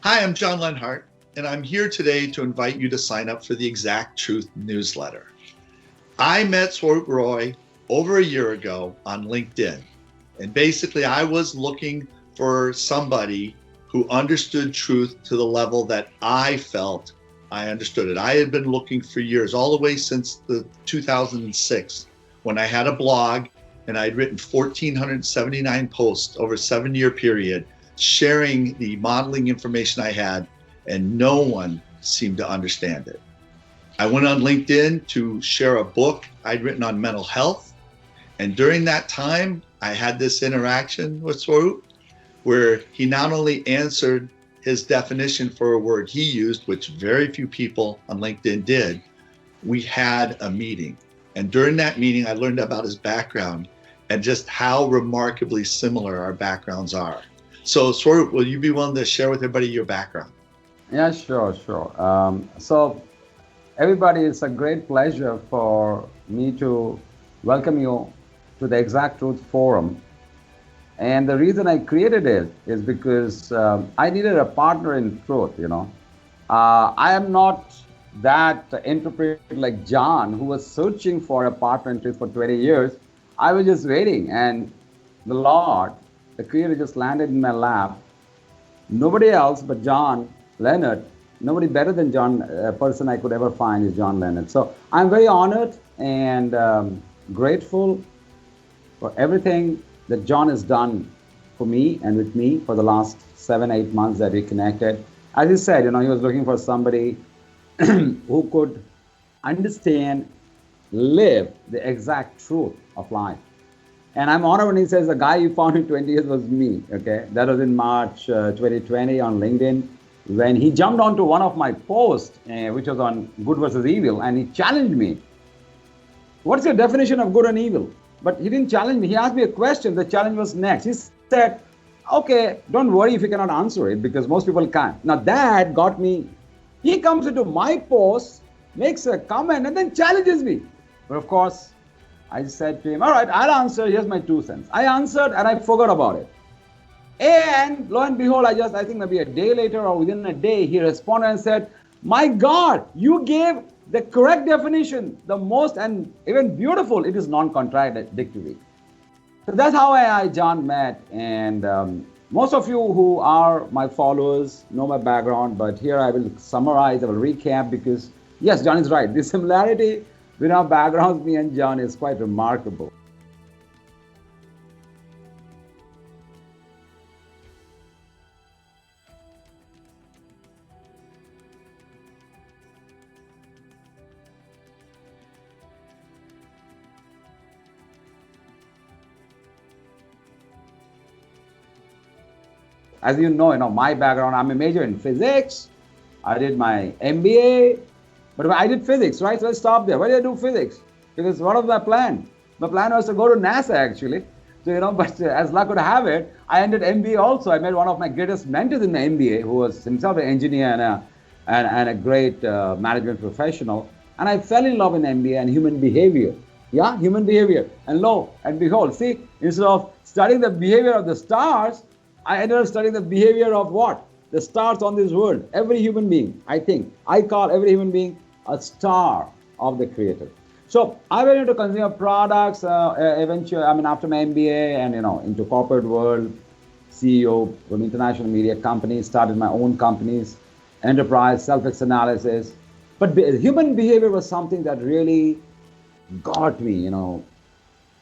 Hi, I'm John Lenhart, and I'm here today to invite you to sign up for the Xact Truth newsletter. I met Swarup over a year ago on LinkedIn, and basically I was looking for somebody who understood truth to the level that I felt I understood it. I had been looking for years, all the way since the 2006, when I had a blog and I'd written 1,479 posts over a 7-year period, sharing the modeling information I had, and no one seemed to understand it. I went on LinkedIn to share a book I'd written on mental health. And during that time, I had this interaction with Swarup where he not only answered his definition for a word he used, which very few people on LinkedIn did, we had a meeting. And during that meeting, I learned about his background and just how remarkably similar our backgrounds are. So Swarup, will you be willing to share with everybody your background? Yeah, sure. So everybody, it's a great pleasure for me to welcome you to the Xact Truth Forum. And the reason I created it is because I needed a partner in truth, I am not that interpreter like John, who was searching for a partner in truth for 20 years. I was just waiting, and the Lord, the Creator, just landed in my lap. Nobody else but John Lenhart, nobody better than John, a person I could ever find is John Lenhart. So I'm very honored and grateful for everything that John has done for me and with me for the last 7-8 months that we connected. As he said, he was looking for somebody who could understand, live the exact truth of life. And I'm honored when he says the guy you found in 20 years was me, okay? That was in March 2020 on LinkedIn, when he jumped onto one of my posts, which was on good versus evil, and he challenged me. What's your definition of good and evil? But he didn't challenge me. He asked me a question. The challenge was next. He said, okay, don't worry if you cannot answer it, because most people can't. Now that got me. He comes into my post, makes a comment, and then challenges me. But of course, I said to him, all right, I'll answer. Here's my 2 cents. I answered and I forgot about it. And lo and behold, I think maybe a day later or within a day, he responded and said, my God, you gave the correct definition, the most and even beautiful. It is non-contradictory. So that's how I John met. And most of you who are my followers know my background, but here I will summarize, I will recap, because yes, John is right. The similarity between our backgrounds, me and John, is quite remarkable. As you know, my background, I'm a major in physics. I did my MBA, but I did physics, right? So I stopped there. Why did I do physics? Because what was my plan? My plan was to go to NASA, actually. So, but as luck would have it, I ended MBA also. I met one of my greatest mentors in the MBA, who was himself an engineer and a great management professional. And I fell in love in MBA and human behavior. Yeah, human behavior. And lo and behold, see, instead of studying the behavior of the stars, I ended up studying the behavior of what? The stars on this world. Every human being, I call every human being a star of the Creator. So I went into consumer products, eventually, after my MBA and, into corporate world, CEO of international media companies, started my own companies, enterprise, self-analysis. But human behavior was something that really got me,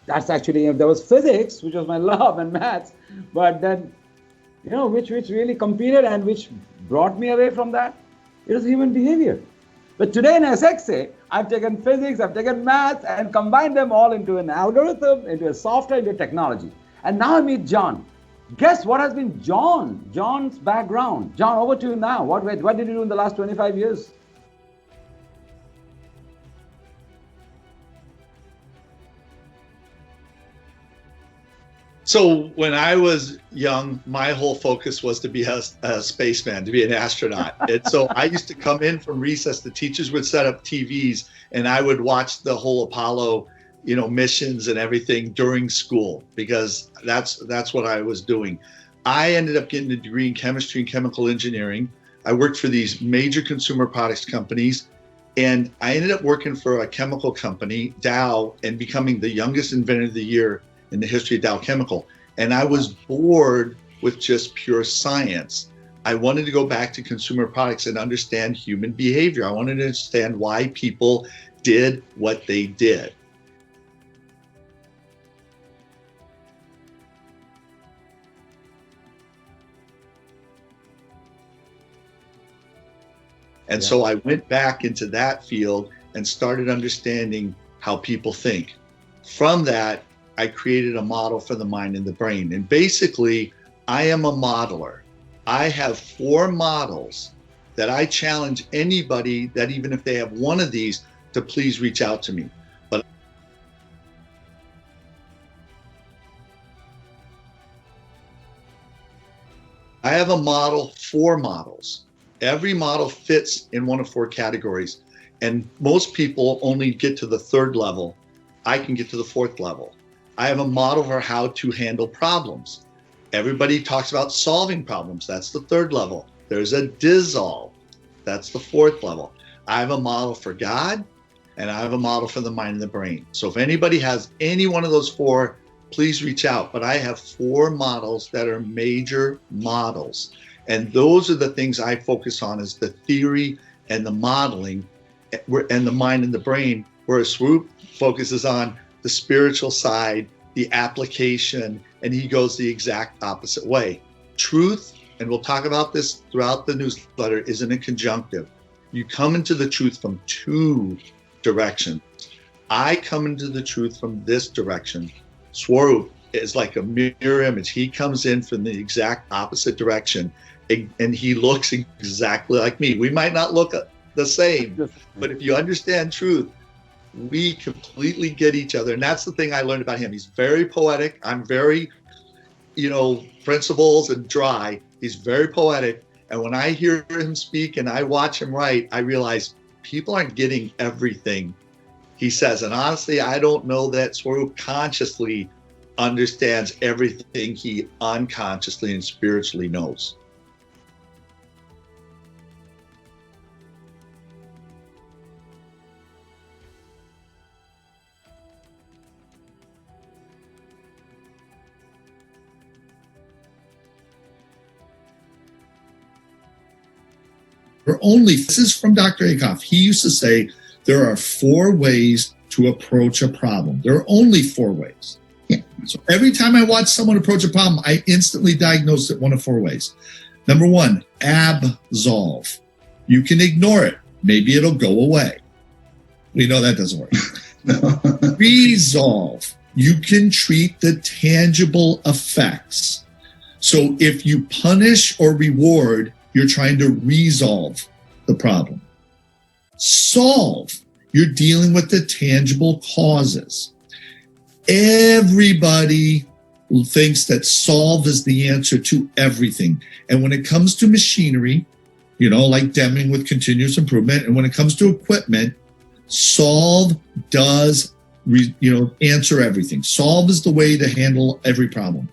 That's actually, there was physics, which was my love, and maths, but then, which really competed and which brought me away from that. It was human behavior. But today in SXA, I've taken physics, I've taken maths, and combined them all into an algorithm, into a software, into technology. And now I meet John. Guess what has been John's background? John, over to you now. What did you do in the last 25 years? So when I was young, my whole focus was to be a spaceman, to be an astronaut. And so I used to come in from recess. The teachers would set up TVs, and I would watch the whole Apollo, missions and everything during school, because that's what I was doing. I ended up getting a degree in chemistry and chemical engineering. I worked for these major consumer products companies, and I ended up working for a chemical company, Dow, and becoming the youngest inventor of the year in the history of Dow Chemical. And I was bored with just pure science. I wanted to go back to consumer products and understand human behavior. I wanted to understand why people did what they did. And so I went back into that field and started understanding how people think. From that, I created a model for the mind and the brain. And basically, I am a modeler. I have 4 models that I challenge anybody that, even if they have one of these, to please reach out to me. But I have a model, 4 models. Every model fits in one of 4 categories. And most people only get to the 3rd level. I can get to the 4th level. I have a model for how to handle problems. Everybody talks about solving problems. That's the 3rd level. There's a dissolve. That's the 4th level. I have a model for God, and I have a model for the mind and the brain. So if anybody has any one of those 4, please reach out. But I have 4 models that are major models. And those are the things I focus on, is the theory and the modeling and the mind and the brain, whereas Swarup focuses on the spiritual side, the application, and he goes the exact opposite way. Truth, and we'll talk about this throughout the newsletter, is in a conjunctive. You come into the truth from 2 directions. I come into the truth from this direction. Swarup is like a mirror image. He comes in from the exact opposite direction, and he looks exactly like me. We might not look the same, but if you understand truth, we completely get each other. And that's the thing I learned about him. He's very poetic. I'm very, principles and dry. He's very poetic. And when I hear him speak and I watch him write, I realize people aren't getting everything he says. And honestly, I don't know that Swarup consciously understands everything he unconsciously and spiritually knows. This is from Dr. Akoff. He used to say there are 4 ways to approach a problem. There are only 4 ways. Yeah. So every time I watch someone approach a problem, I instantly diagnose it one of 4 ways. Number 1, absolve. You can ignore it. Maybe it'll go away. We know that doesn't work. No. Resolve. You can treat the tangible effects. So if you punish or reward, you're trying to resolve the problem. Solve. You're dealing with the tangible causes. Everybody thinks that solve is the answer to everything. And when it comes to machinery, like Deming with continuous improvement, and when it comes to equipment, solve does, answer everything. Solve is the way to handle every problem.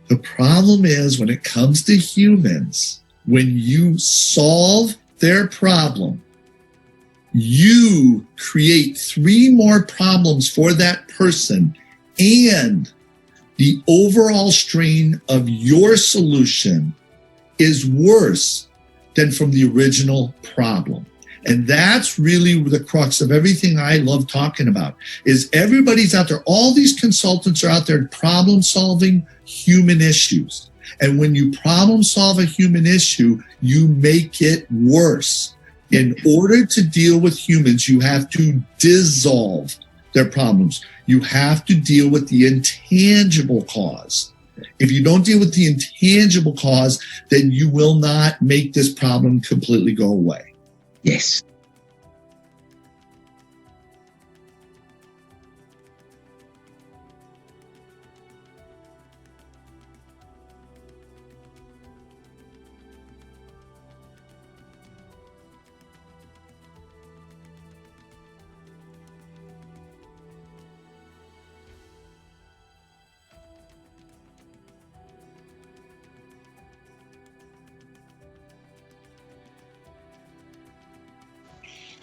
The problem is, when it comes to humans, when you solve their problem, you create 3 more problems for that person, and the overall strain of your solution is worse than from the original problem. And that's really the crux of everything I love talking about, is everybody's out there. All these consultants are out there problem solving human issues. And when you problem solve a human issue, you make it worse. In order to deal with humans, you have to dissolve their problems. You have to deal with the intangible cause. If you don't deal with the intangible cause, then you will not make this problem completely go away. Yes.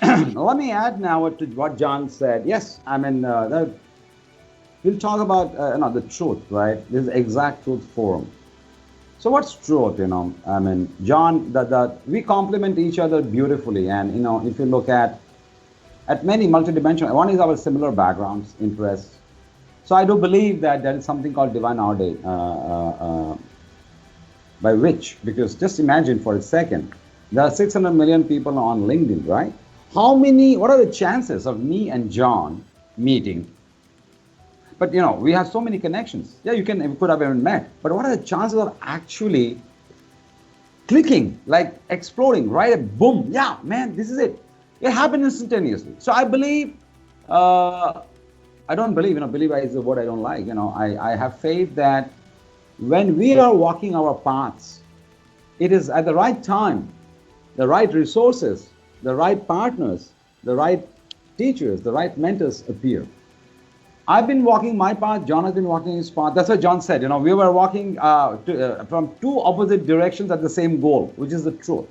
Let me add now to what John said. Yes, I mean, we'll talk about the truth, right? This is Exact Truth Forum. So what's truth? I mean, John, that we complement each other beautifully, and if you look at many multidimensional, one is our similar backgrounds, interests. So I do believe that there is something called divine order, by which, because just imagine for a second, there are 600 million people on LinkedIn, right? What are the chances of me and John meeting? But we have so many connections. Yeah, we could have even met. But what are the chances of actually clicking, like exploding, right? Boom, yeah, man, this is it. It happened instantaneously. So I believe, I don't believe, believe is the word I don't like. I have faith that when we are walking our paths, it is at the right time, the right resources, the right partners, the right teachers, the right mentors appear. I've been walking my path, John has been walking his path. That's what John said. We were walking from two opposite directions at the same goal, which is the truth.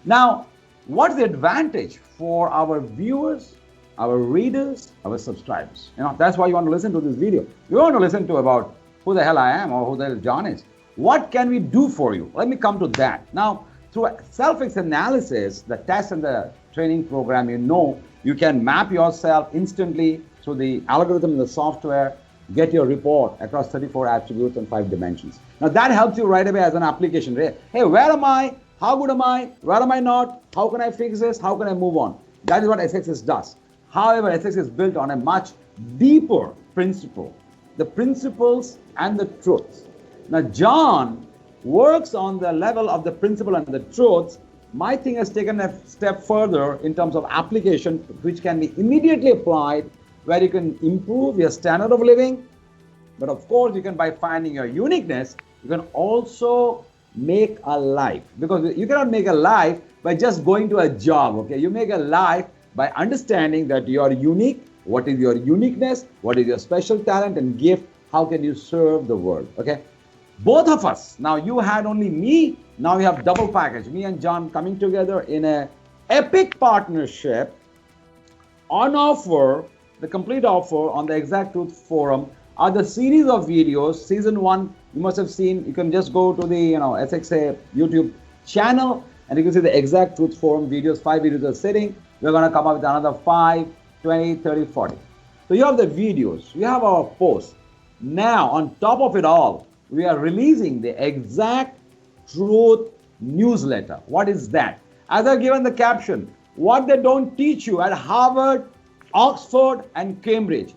Now, what's the advantage for our viewers, our readers, our subscribers? That's why you want to listen to this video. You want to listen to about who the hell I am or who the hell John is. What can we do for you? Let me come to that. Now, through self-analysis, the test and the training program, you can map yourself instantly through the algorithm in the software, get your report across 34 attributes and 5 dimensions. Now that helps you right away as an application. Hey, where am I? How good am I? Where am I not? How can I fix this? How can I move on? That is what SXS does. However, SXS is built on a much deeper principle, the principles and the truths. Now John works on the level of the principle and the truths. My thing has taken a step further in terms of application, which can be immediately applied, where you can improve your standard of living. But of course, you can, by finding your uniqueness, you can also make a life. Because you cannot make a life by just going to a job, okay? You make a life by understanding that you are unique, what is your uniqueness, what is your special talent and gift, how can you serve the world, okay? Both of us, now you had only me, now we have double package, me and John coming together in a epic partnership on offer. The complete offer on the Exact Truth Forum are the series of videos. Season 1, you must have seen. You can just go to the SXA YouTube channel and you can see the Exact Truth Forum videos. 5 videos are sitting. We're going to come up with another 5, 20, 30, 40. So you have the videos. You have our posts. Now, on top of it all, we are releasing the Exact Truth newsletter. What is that? As I've given the caption, what they don't teach you at Harvard, Oxford and Cambridge.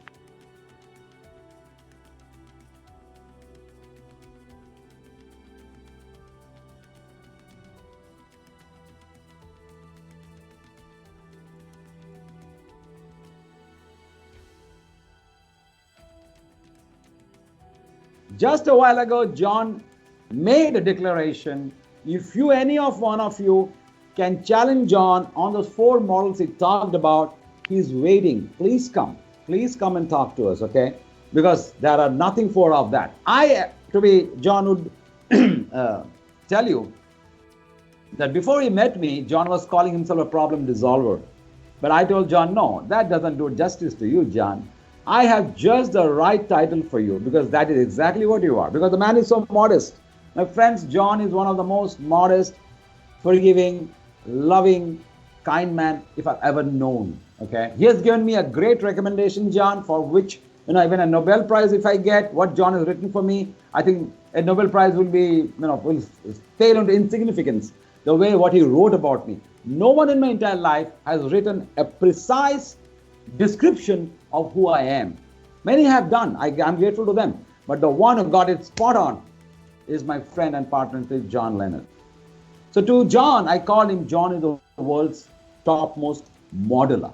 Just a while ago, John made a declaration. If any one of you can challenge John on those 4 models he talked about, he's waiting. Please come and talk to us, okay? Because there are nothing for of that. John would tell you that before he met me, John was calling himself a problem dissolver. But I told John, no, that doesn't do justice to you, John. I have just the right title for you because that is exactly what you are. Because the man is so modest. My friends, John is one of the most modest, forgiving, loving, kind man if I've ever known. Okay, he has given me a great recommendation, John, for which even a Nobel Prize if I get what John has written for me, I think a Nobel Prize will be will fail into insignificance. The way what he wrote about me. No one in my entire life has written a precise description of who I am. Many have done. I'm grateful to them. But the one who got it spot on is my friend and partner, John Lenhart. So to John, I called him John is the world's topmost modeler.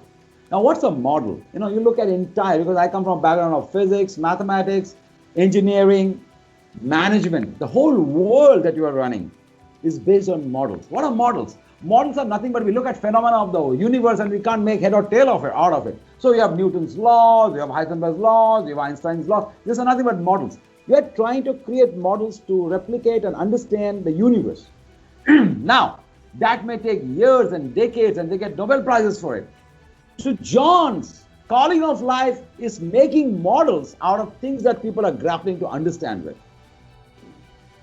Now, what's a model? You look at entire, because I come from a background of physics, mathematics, engineering, management. The whole world that you are running is based on models. What are models? Models are nothing but we look at phenomena of the universe and we can't make head or tail of it, out of it. So you have Newton's laws, you have Heisenberg's laws, you have Einstein's laws. These are nothing but models. We are trying to create models to replicate and understand the universe. Now, that may take years and decades and they get Nobel Prizes for it. So John's calling of life is making models out of things that people are grappling to understand with.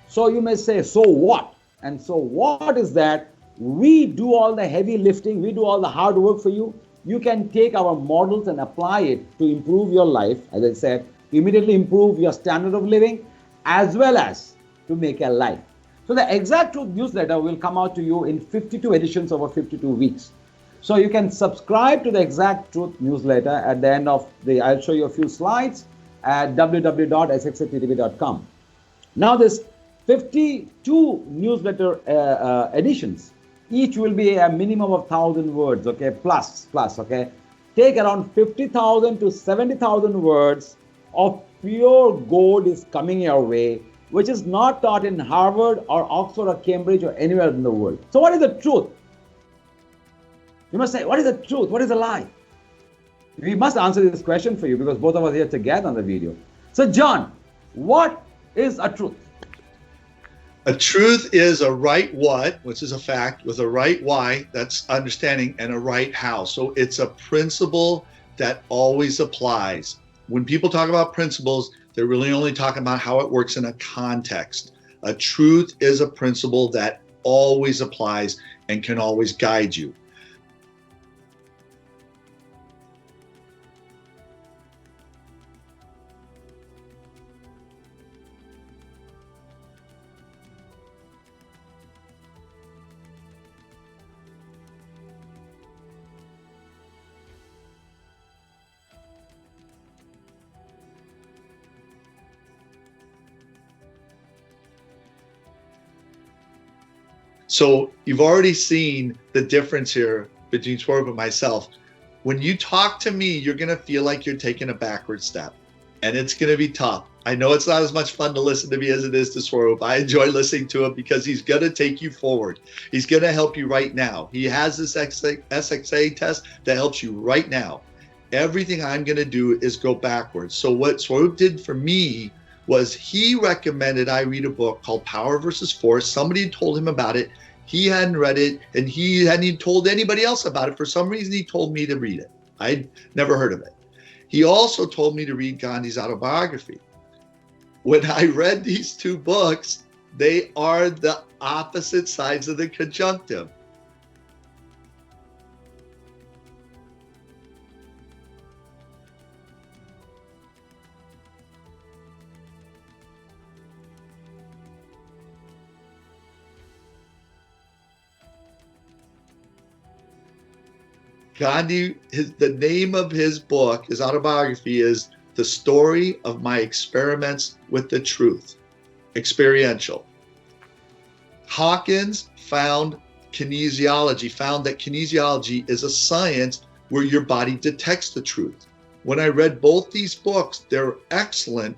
So you may say, so what? And so what is that? We do all the heavy lifting, we do all the hard work for you. You can take our models and apply it to improve your life, as I said, immediately improve your standard of living, as well as to make a life. So the Xact Truth newsletter will come out to you in 52 editions over 52 weeks. So you can subscribe to the Xact Truth newsletter at the end of I'll show you a few slides at www.sxattv.com. Now this 52 newsletter editions, each will be a minimum of 1,000 words, okay, plus, okay. Take around 50,000 to 70,000 words of pure gold is coming your way, which is not taught in Harvard or Oxford or Cambridge or anywhere in the world. So what is the truth? You must say, what is the truth? What is a lie? We must answer this question for you because both of us are here together on the video. So John, what is a truth? A truth is a right what, which is a fact, with a right why, that's understanding, and a right how. So it's a principle that always applies. When people talk about principles, they're really only talking about how it works in a context. A truth is a principle that always applies and can always guide you. So you've already seen the difference here between Swarup and myself. When you talk to me, you're going to feel like you're taking a backward step, and it's going to be tough. I know it's not as much fun to listen to me as it is to Swarup. I enjoy listening to him because he's going to take you forward. He's going to help you right now. He has this SXA test that helps you right now. Everything I'm going to do is go backwards. So what Swarup did for me was he recommended I read a book called Power versus Force. Somebody had told him about it. He hadn't read it, and he hadn't even told anybody else about it. For some reason, he told me to read it. I'd never heard of it. He also told me to read Gandhi's autobiography. When I read these two books, they are the opposite sides of the conjunctive. Gandhi, the name of his book, his autobiography, is The Story of My Experiments with the Truth, experiential. Hawkins found that kinesiology is a science where your body detects the truth. When I read both these books, they're excellent,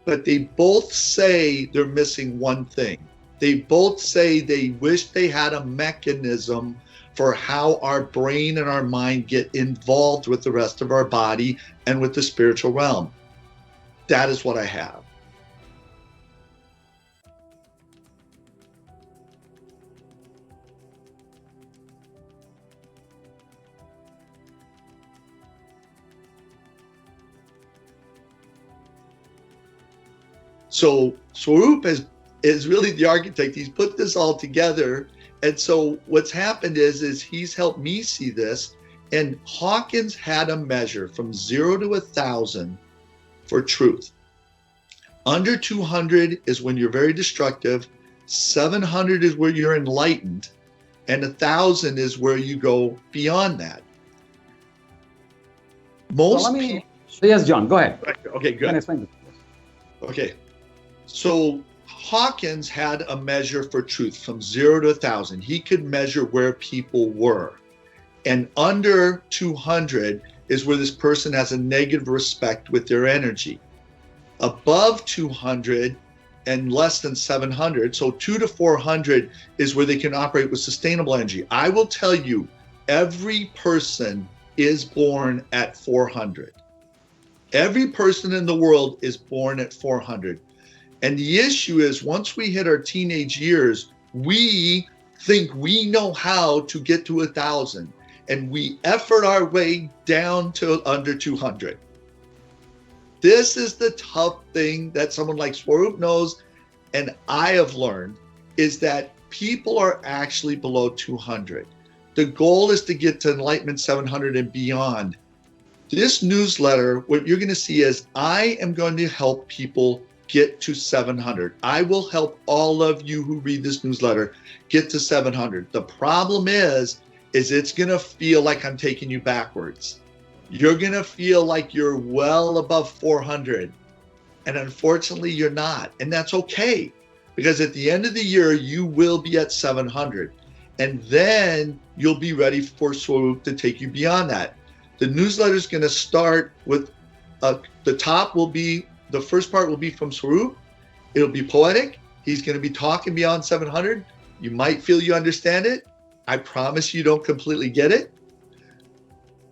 but they both say they're missing one thing. They both say they wish they had a mechanism for how our brain and our mind get involved with the rest of our body and with the spiritual realm. That is what I have. So Swarup is really the architect. He's put this all together. And so what's happened is he's helped me see this. And Hawkins had a measure from 0 to 1,000 for truth. Under 200 is when you're very destructive. 700 is where you're enlightened. And 1,000 is where you go beyond that. Yes, John, go ahead. Okay, good. Okay. So Hawkins had a measure for truth from 0 to 1,000. He could measure where people were. And under 200 is where this person has a negative respect with their energy. Above 200 and less than 700, so 2 to 400 is where they can operate with sustainable energy. I will tell you, every person is born at 400. Every person in the world is born at 400. And the issue is, once we hit our teenage years, we think we know how to get to 1,000. and we effort our way down to under 200. This is the tough thing that someone like Swarup knows, and I have learned, is that people are actually below 200. The goal is to get to Enlightenment 700 and beyond. This newsletter, what you're going to see is I am going to help people get to 700. I will help all of you who read this newsletter get to 700. The problem is it's going to feel like I'm taking you backwards. You're going to feel like you're well above 400. And unfortunately, you're not. And that's okay, because at the end of the year, you will be at 700. And then you'll be ready for Swarup to take you beyond that. The newsletter is going to start with the top will be, the first part will be from Swarup. It'll be poetic. He's going to be talking beyond 700. You might feel you understand it. I promise you don't completely get it.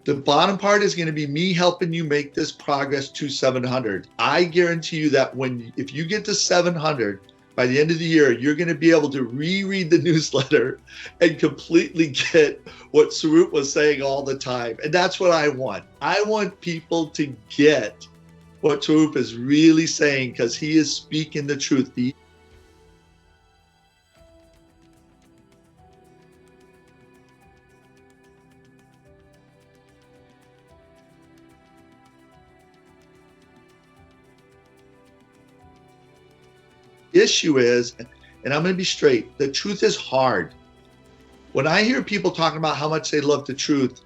The bottom part is going to be me helping you make this progress to 700. I guarantee you that if you get to 700, by the end of the year, you're going to be able to reread the newsletter and completely get what Swarup was saying all the time. And that's what I want. I want people to get what Swarup is really saying, because he is speaking the truth. The issue is, and I'm going to be straight, the truth is hard. When I hear people talking about how much they love the truth,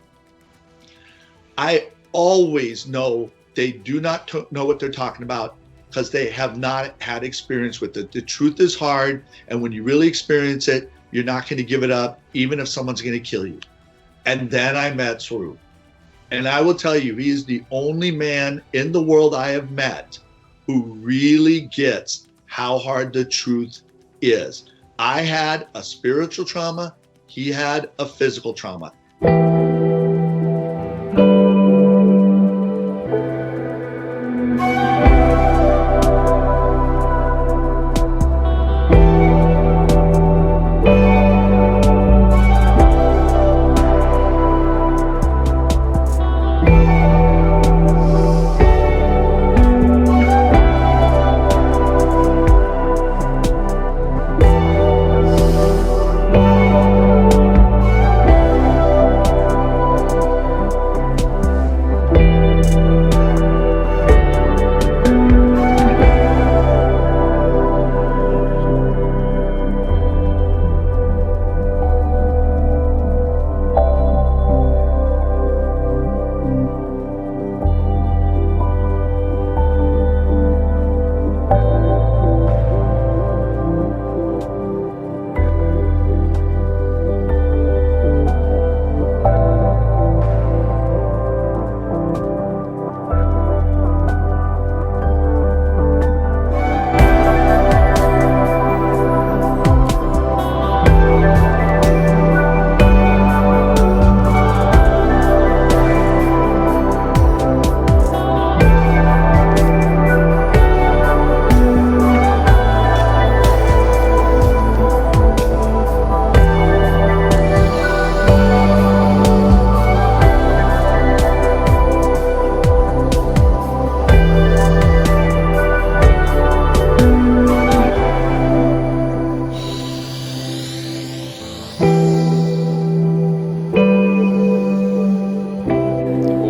I always know they do not know what they're talking about, because they have not had experience with it. The truth is hard, and when you really experience it, you're not going to give it up, even if someone's going to kill you. And then I met Swarup. And I will tell you, he is the only man in the world I have met who really gets how hard the truth is. I had a spiritual trauma. He had a physical trauma.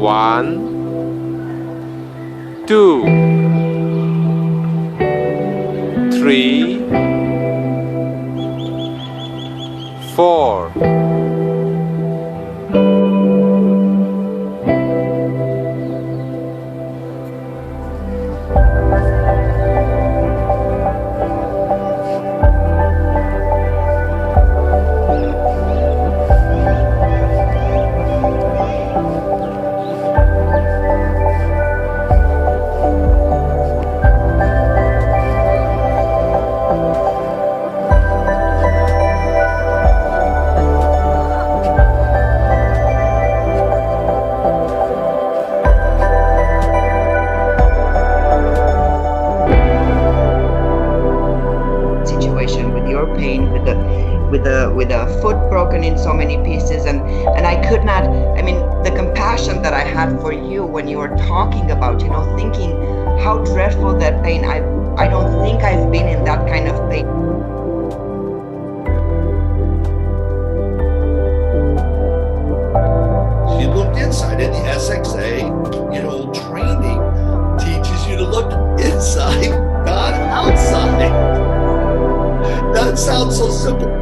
One, two, three, four. with a foot broken in so many pieces, and I could not. I mean, the compassion that I had for you when you were talking about, thinking how dreadful that pain. I don't think I've been in that kind of pain. You looked inside, and the SXA, training teaches you to look inside, not outside. That sounds so simple.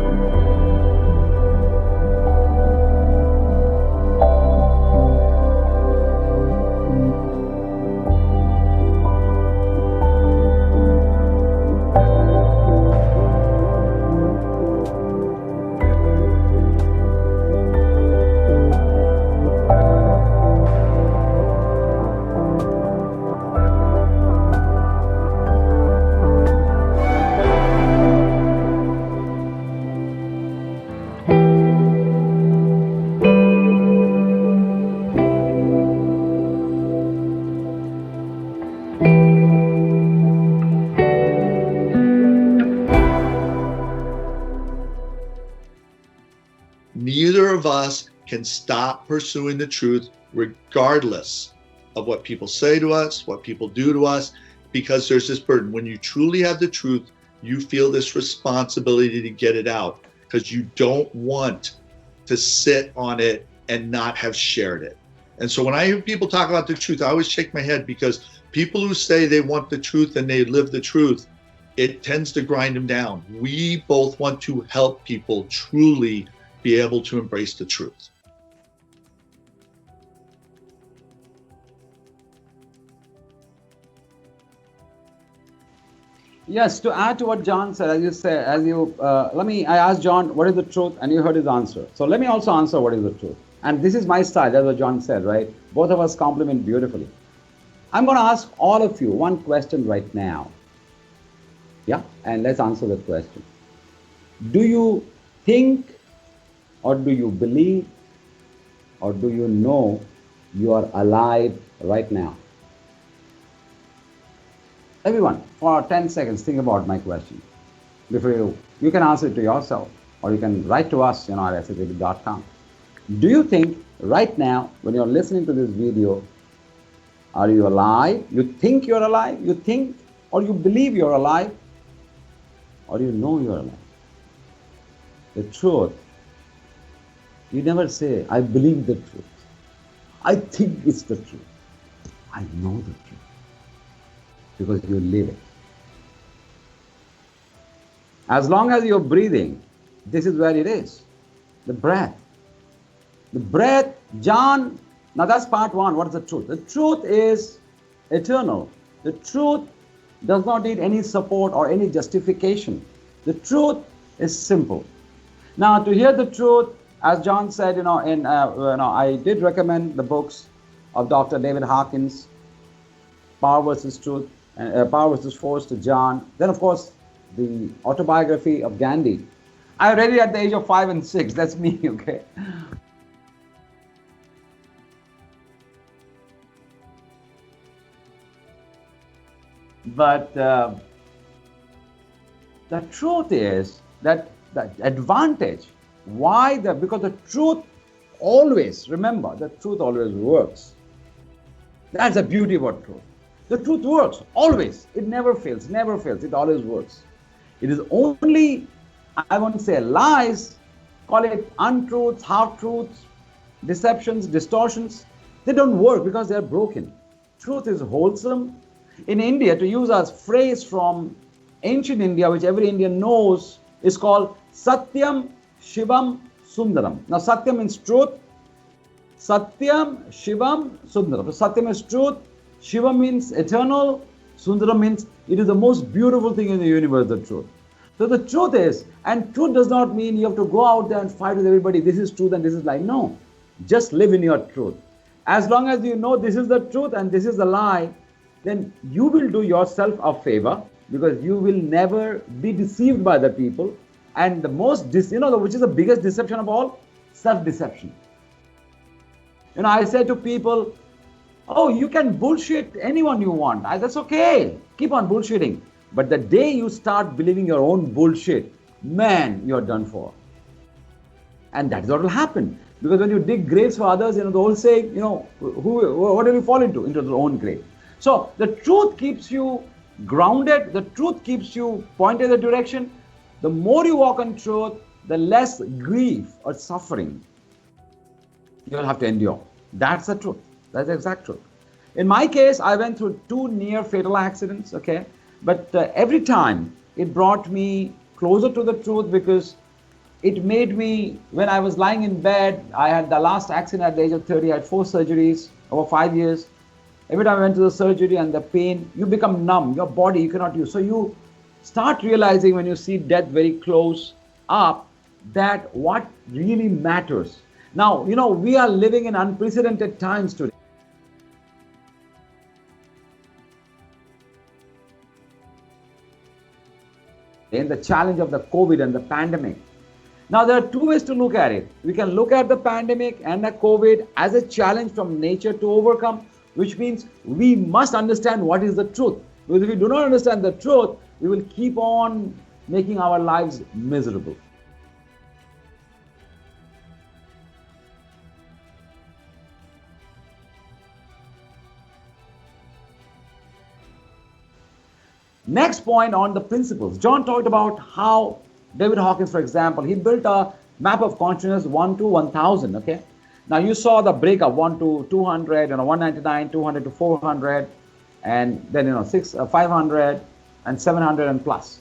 Neither of us can stop pursuing the truth regardless of what people say to us, what people do to us, because there's this burden. When you truly have the truth, you feel this responsibility to get it out because you don't want to sit on it and not have shared it. And so when I hear people talk about the truth, I always shake my head, because people who say they want the truth and they live the truth, it tends to grind them down. We both want to help people truly be able to embrace the truth. Yes, to add to what John said, I asked John, what is the truth? And you heard his answer. So let me also answer what is the truth. And this is my style, that's what John said, right? Both of us complement beautifully. I'm going to ask all of you one question right now. Yeah, and let's answer that question. Do you think, or do you believe, or do you know you are alive right now? Everyone, for 10 seconds, think about my question. Before you can answer it to yourself, or you can write to us, at xact.com. Do you think right now, when you're listening to this video, are you alive? You think you're alive? You think, or you believe you're alive? Or you know you're alive? The truth. You never say, I believe the truth. I think it's the truth. I know the truth. Because you live it. As long as you're breathing, this is where it is. The breath. The breath, John, now that's part one. What is the truth? The truth is eternal. The truth does not need any support or any justification. The truth is simple. Now, to hear the truth, as John said, I did recommend the books of Dr. David Hawkins, Power versus Truth, and Power versus Force to John. Then, of course, the autobiography of Gandhi. I read it at the age of 5 and 6. That's me, okay? But the truth is that the advantage, because the truth always, remember, the truth always works. That's the beauty about truth. The truth works, always. It never fails, it always works. It is only, I won't say lies, call it untruths, half-truths, deceptions, distortions. They don't work because they are broken. Truth is wholesome. In India, to use a phrase from ancient India, which every Indian knows, is called Satyam, Shivam, Sundaram. Now, Satyam means truth. Satyam, Shivam, Sundaram. So, Satyam is truth. Shiva means eternal. Sundaram means it is the most beautiful thing in the universe, the truth. So the truth is, and truth does not mean you have to go out there and fight with everybody. This is truth and this is lie. No, just live in your truth. As long as you know this is the truth and this is the lie, then you will do yourself a favor, because you will never be deceived by the people. And the most, which is the biggest deception of all? Self-deception. I say to people, oh, you can bullshit anyone you want. That's okay. Keep on bullshitting. But the day you start believing your own bullshit, man, you're done for. And that's what will happen. Because when you dig graves for others, the whole saying, what do you fall into? Into their own grave. So the truth keeps you grounded. The truth keeps you pointed in the direction. The more you walk on truth, the less grief or suffering you'll have to endure. That's the truth. That's the exact truth. In my case, I went through 2 near fatal accidents, okay? But every time it brought me closer to the truth, because it made me, when I was lying in bed, I had the last accident at the age of 30, I had 4 surgeries over 5 years. Every time I went to the surgery and the pain, you become numb, your body you cannot use. So you start realizing when you see death very close up, that what really matters. Now, we are living in unprecedented times today. In the challenge of the COVID and the pandemic. Now, there are 2 ways to look at it. We can look at the pandemic and the COVID as a challenge from nature to overcome, which means we must understand what is the truth. Because if we do not understand the truth, we will keep on making our lives miserable. Next point on the principles. John talked about how David Hawkins, for example, he built a map of consciousness 1 to 1000, okay? Now you saw the breakup 1 to 200, 199, 200 to 400, and then 500 and 700 and plus.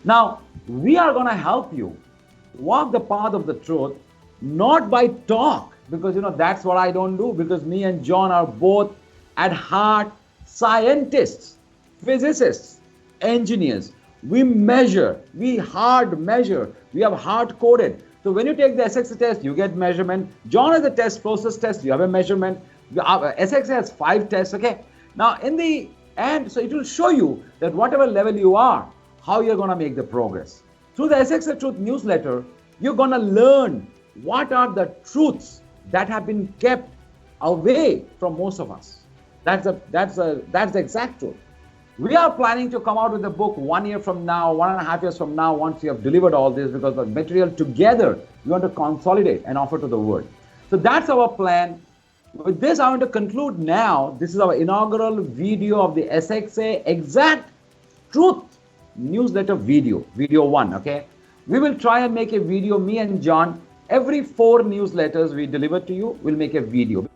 Now we are going to help you walk the path of the truth, not by talk, because that's what I don't do, because me and John are both at heart scientists, physicists, engineers. We measure, we hard measure, we have hard coded. So when you take the SX test, you get measurement. John has a test, process test, you have a measurement. SX has 5 tests, okay? Now in the end, so it will show you that whatever level you are, how you're going to make the progress. Through the SX Truth newsletter, you're going to learn what are the truths that have been kept away from most of us. That's the exact truth. We are planning to come out with a book 1 year from now, 1.5 years from now, once we have delivered all this, because the material together we want to consolidate and offer to the world. So that's our plan. With this, I want to conclude now. This is our inaugural video of the SXA Xact Truth newsletter video 1, okay? We will try and make a video, me and John, every 4 newsletters we deliver to you, we'll make a video.